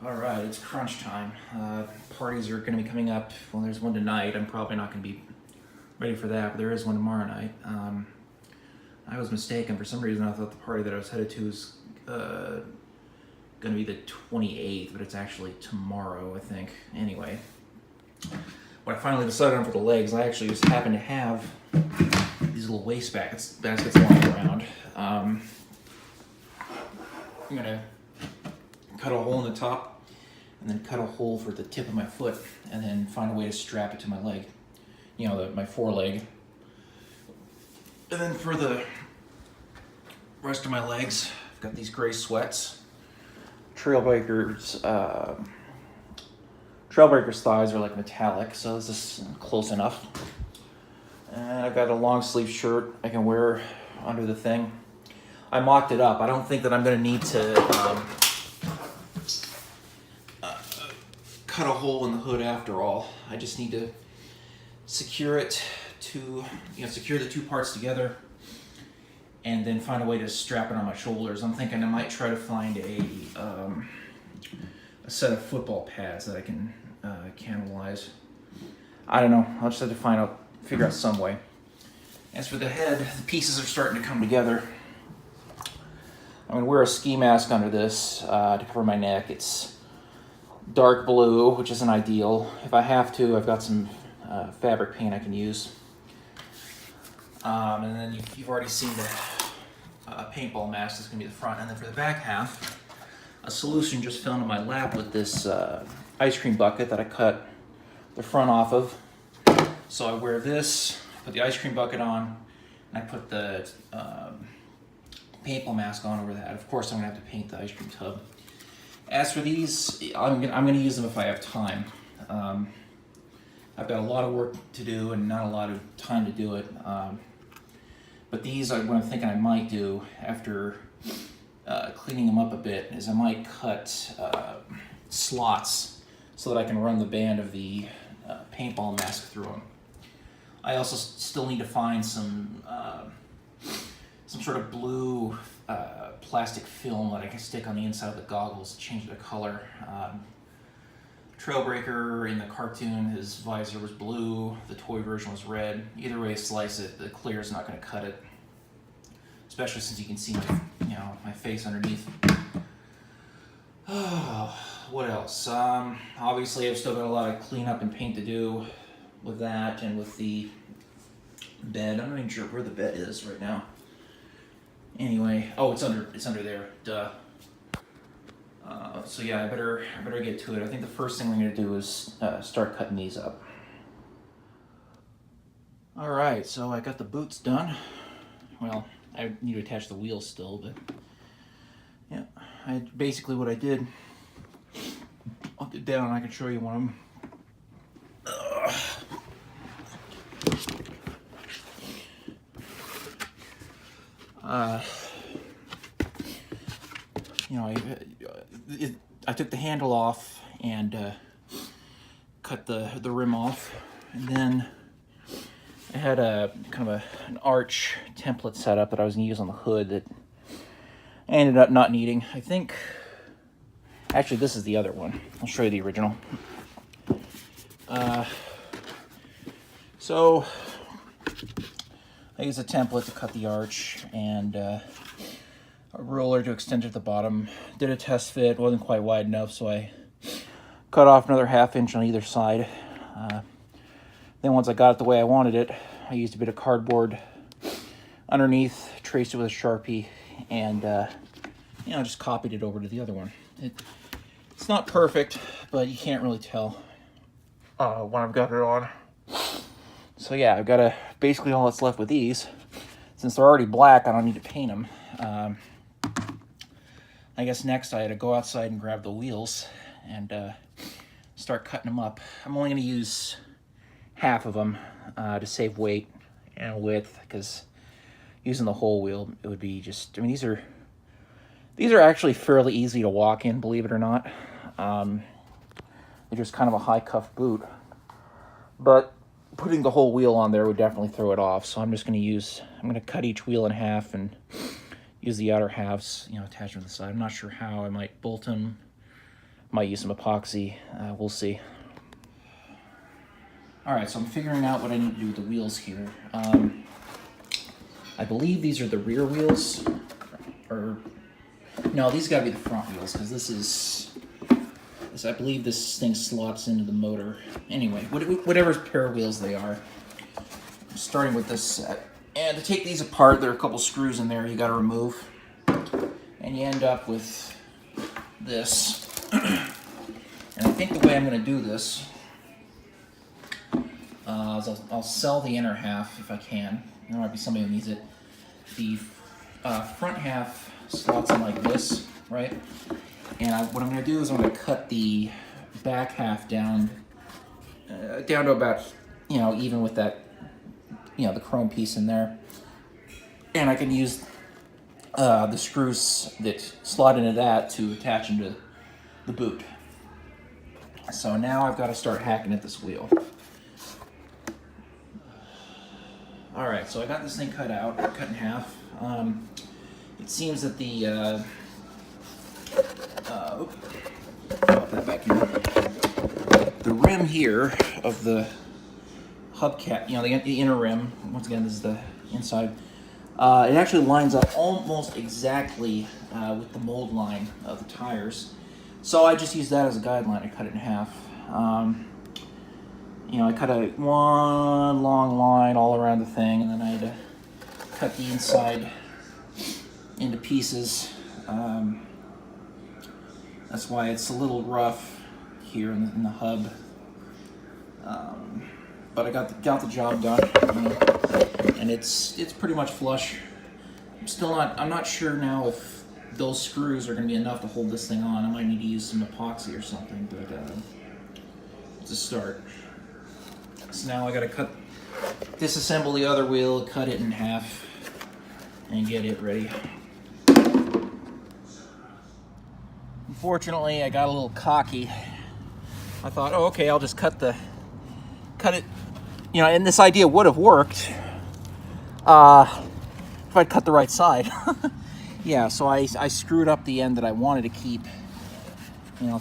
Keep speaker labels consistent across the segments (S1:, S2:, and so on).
S1: All right, it's crunch time. Parties are going to be coming up. Well, there's one tonight. I'm probably not going to be ready for that, but there is one tomorrow night. I was mistaken. For some reason, I thought the party that I was headed to was going to be the 28th, but it's actually tomorrow, I think. Anyway, what I finally decided on for the legs, I actually just happen to have these little waste baskets lying around. I'm going to cut a hole in the top and then cut a hole for the tip of my foot and then find a way to strap it to my leg, my foreleg. And then for the rest of my legs, I've got these gray sweats. Trailbreaker's thighs are like metallic, so this is close enough. And I've got a long sleeve shirt I can wear under the thing. I mocked it up. I don't think that I'm going to need to cut a hole in the hood after all. I just need to secure it to, secure the two parts together and then find a way to strap it on my shoulders. I'm thinking I might try to find a set of football pads that I can cannibalize. I don't know. I'll just have to figure out some way. As for the head, the pieces are starting to come together. I'm going to wear a ski mask under this to cover my neck. It's dark blue, which isn't ideal. If I have to, I've got some fabric paint I can use. And then you've already seen the paintball mask. That's going to be the front. And then for the back half, a solution just fell into my lap with this ice cream bucket that I cut the front off of. So I wear this, put the ice cream bucket on, and I put the paintball mask on over that. Of course, I'm going to have to paint the ice cream tub. As for these, I'm going to use them if I have time. I've got a lot of work to do and not a lot of time to do it. But these, what I'm thinking I might do after cleaning them up a bit is I might cut slots so that I can run the band of the paintball mask through them. I also still need to find some sort of blue plastic film that I can stick on the inside of the goggles to change the color. Trailbreaker in the cartoon, his visor was blue, the toy version was red. Either way you slice it, the clear is not going to cut it. Especially since you can see my face underneath. What else? Obviously I've still got a lot of cleanup and paint to do with that and with the bed. I'm not even sure where the bed is right now. Anyway, it's under there. Duh. So yeah, I better get to it. I think the first thing we're gonna do is start cutting these up. All right, so I got the boots done. Well, I need to attach the wheels still, but yeah, basically what I did. I'll get down and I can show you one of them. I took the handle off and cut the rim off, and then I had a kind of an arch template set up that I was going to use on the hood that I ended up not needing. I think, actually this is the other one. I'll show you the original. So I used a template to cut the arch and a ruler to extend it to the bottom. Did a test fit, wasn't quite wide enough, so I cut off another 1/2 inch on either side. Then once I got it the way I wanted it, I used a bit of cardboard underneath, traced it with a Sharpie, and just copied it over to the other one. It's not perfect, but you can't really tell when I've got it on. So yeah, I've got basically all that's left with these. Since they're already black, I don't need to paint them. I guess next I had to go outside and grab the wheels and start cutting them up. I'm only going to use half of them to save weight and width, because using the whole wheel, it would be just, these are actually fairly easy to walk in, believe it or not. They're just kind of a high cuff boot, but putting the whole wheel on there would definitely throw it off. So I'm going to cut each wheel in half and use the outer halves, attach them to the side. I'm not sure how. I might bolt them Might use some epoxy. We'll see. All right, so I'm figuring out what I need to do with the wheels here. I believe these are the rear wheels, or no, these got to be the front wheels because this is. I believe this thing slots into the motor. Anyway, whatever pair of wheels they are. I'm starting with this set. And to take these apart, there are a couple screws in there you got to remove. And you end up with this. And I think the way I'm going to do this is I'll sell the inner half if I can. There might be somebody who needs it. The front half slots in like this, right? And what I'm going to do is I'm going to cut the back half down to about, even with that, the chrome piece in there. And I can use the screws that slot into that to attach them to the boot. So now I've got to start hacking at this wheel. All right, so I got this thing cut in half. It seems that the put that back in. The rim here of the hubcap, the inner rim. Once again, this is the inside. It actually lines up almost exactly with the mold line of the tires. So I just used that as a guideline. I cut it in half. I cut one long line all around the thing, and then I had to cut the inside into pieces. That's why it's a little rough here in the hub. But I got the job done, and it's pretty much flush. I'm not sure now if those screws are going to be enough to hold this thing on. I might need to use some epoxy or something, but it's a start. So now I got to disassemble the other wheel, cut it in half, and get it ready. Unfortunately, I got a little cocky. I thought, oh, okay, I'll just cut it. And this idea would have worked if I'd cut the right side. Yeah, so I screwed up the end that I wanted to keep,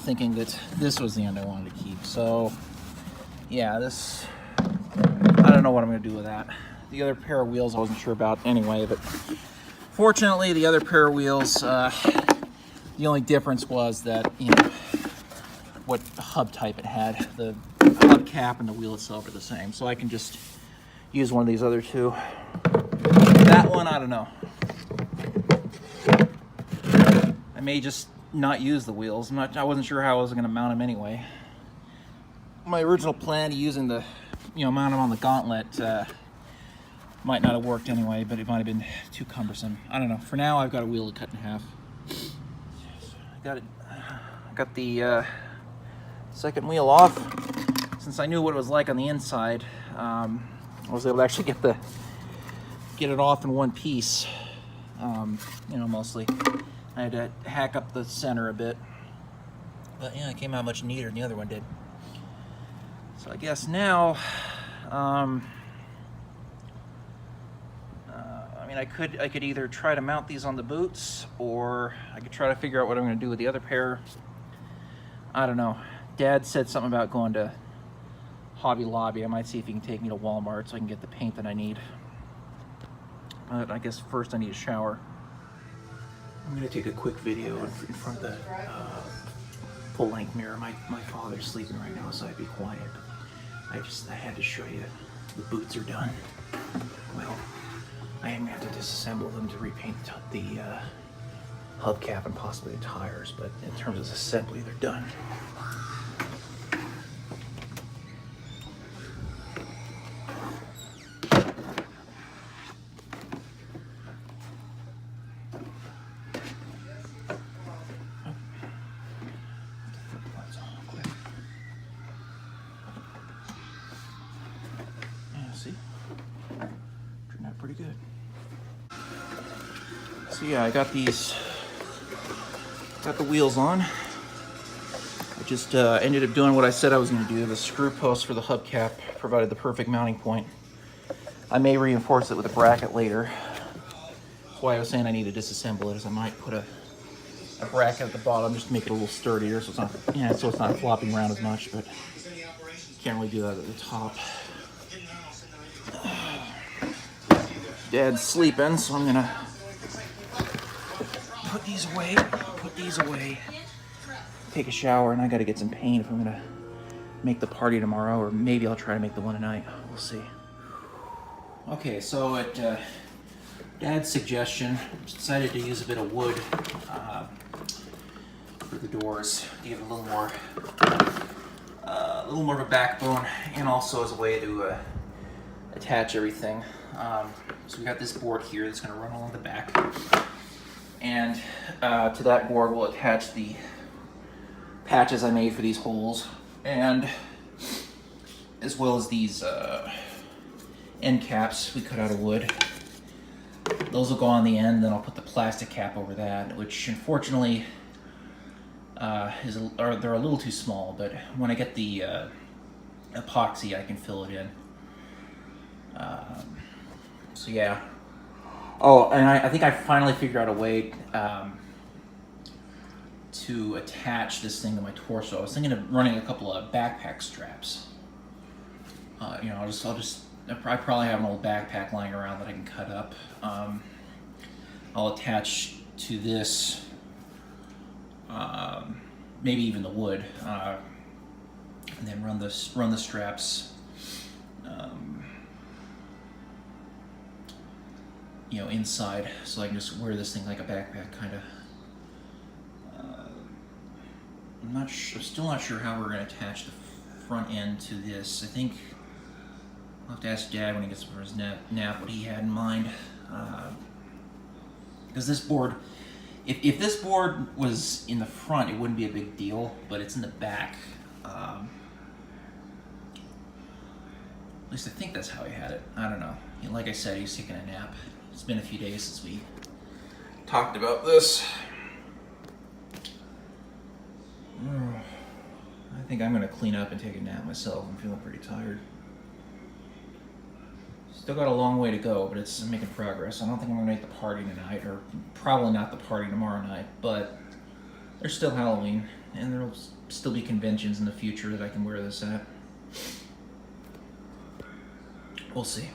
S1: thinking that this was the end I wanted to keep. So, yeah, I don't know what I'm going to do with that. The other pair of wheels I wasn't sure about anyway, but fortunately the other pair of wheels, the only difference was that, what hub type it had. The hub cap and the wheel itself are the same, so I can just use one of these other two. That one, I don't know. I may just not use the wheels. I wasn't sure how I was going to mount them anyway. My original plan of using the, mount them on the gauntlet might not have worked anyway, but it might have been too cumbersome. I don't know. For now, I've got a wheel to cut in half. I got the second wheel off. Since I knew what it was like on the inside, I was able to actually get it off in one piece. Mostly. I had to hack up the center a bit, but yeah, it came out much neater than the other one did. So I guess now, I could either try to mount these on the boots, or I could try to figure out what I'm going to do with the other pair. I don't know. Dad said something about going to Hobby Lobby. I might see if he can take me to Walmart so I can get the paint that I need. But I guess first I need a shower. I'm going to take a quick video in front of the full-length mirror. My father's sleeping right now, so I'd be quiet. I had to show you the boots are done. Well, I am going to have to disassemble them to repaint the hubcap and possibly the tires, but in terms of assembly, they're done. See? Turned out pretty good. So yeah, I got the wheels on. I just ended up doing what I said I was going to do. The screw post for the hubcap provided the perfect mounting point. I may reinforce it with a bracket later. That's why I was saying I need to disassemble it, as I might put a a bracket at the bottom just to make it a little sturdier, so it's not flopping around as much. But can't really do that at the top. Dad's sleeping, so I'm gonna put these away, take a shower, and I gotta get some paint if I'm gonna make the party tomorrow, or maybe I'll try to make the one tonight. We'll see. Okay, so at Dad's suggestion, decided to use a bit of wood for the doors to give it a little more of a backbone, and also as a way to attach everything. So we got this board here that's going to run along the back, and to that board we'll attach the patches I made for these holes, and as well as these end caps we cut out of wood. Those will go on the end, then I'll put the plastic cap over that, which unfortunately they're a little too small, but when I get the epoxy I can fill it in. So yeah. Oh, and I think I finally figured out a way to attach this thing to my torso. I was thinking of running a couple of backpack straps. You know, I probably have an old backpack lying around that I can cut up. I'll attach to this, maybe even the wood, and then run the straps, you know, inside, so I can just wear this thing like a backpack, kind of. I'm still not sure how we're going to attach the front end to this. I think I'll have to ask Dad when he gets for his nap what he had in mind. Because this board, if this board was in the front, it wouldn't be a big deal, but it's in the back. At least I think that's how he had it. I don't know. Like I said, he's taking a nap. It's been a few days since we talked about this. I think I'm going to clean up and take a nap myself. I'm feeling pretty tired. Still got a long way to go, but I'm making progress. I don't think I'm going to make the party tonight, or probably not the party tomorrow night, but there's still Halloween, and there'll still be conventions in the future that I can wear this at. We'll see.